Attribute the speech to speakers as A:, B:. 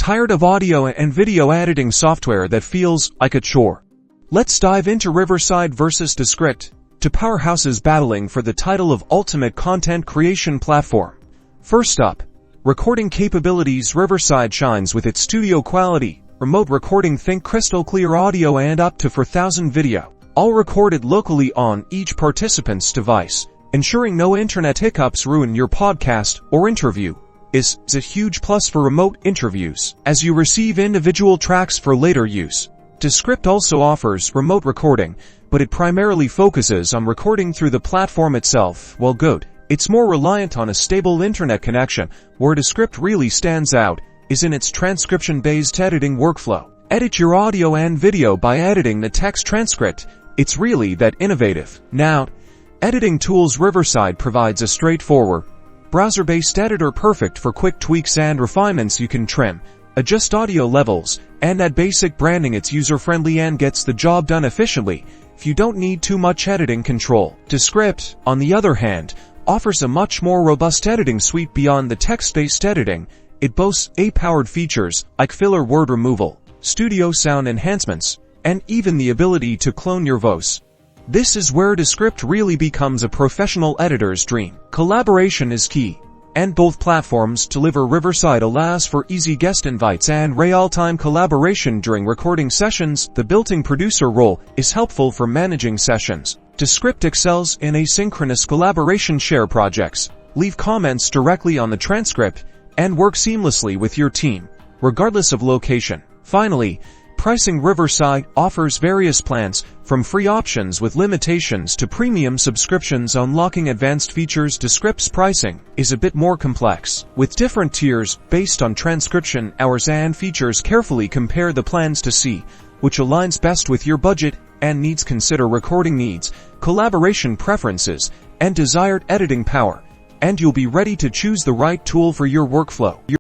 A: Tired of audio and video editing software that feels like a chore? Let's dive into Riverside Vs Descript, two powerhouses battling for the title of ultimate content creation platform. First up, recording capabilities. Riverside shines with its studio quality, remote recording. Think crystal clear audio and up to 4,000 video, all recorded locally on each participant's device, ensuring no internet hiccups ruin your podcast or interview. Is a huge plus for remote interviews, as you receive individual tracks for later use. Descript also offers remote recording, but it primarily focuses on recording through the platform itself. While good, it's more reliant on a stable internet connection. Where Descript really stands out is in its transcription-based editing workflow. Edit your audio and video by editing the text transcript. It's really that innovative. Now, editing tools. Riverside provides a straightforward, browser-based editor perfect for quick tweaks and refinements. You can trim, adjust audio levels, and add basic branding. It's user-friendly and gets the job done efficiently if you don't need too much editing control. Descript, on the other hand, offers a much more robust editing suite beyond the text-based editing. It boasts AI-powered features like filler word removal, studio sound enhancements, and even the ability to clone your voice. This is where Descript really becomes a professional editor's dream. Collaboration is key, and both platforms deliver. Riverside allows for easy guest invites and real-time collaboration during recording sessions. The built-in producer role is helpful for managing sessions. Descript excels in asynchronous collaboration. Share projects, leave comments directly on the transcript, and work seamlessly with your team, regardless of location. Finally, pricing. Riverside offers various plans, from free options with limitations to premium subscriptions unlocking advanced features. Descript's pricing is a bit more complex, with different tiers based on transcription hours and features. Carefully compare the plans to see which aligns best with your budget and needs. Consider recording needs, collaboration preferences, and desired editing power, and you'll be ready to choose the right tool for your workflow.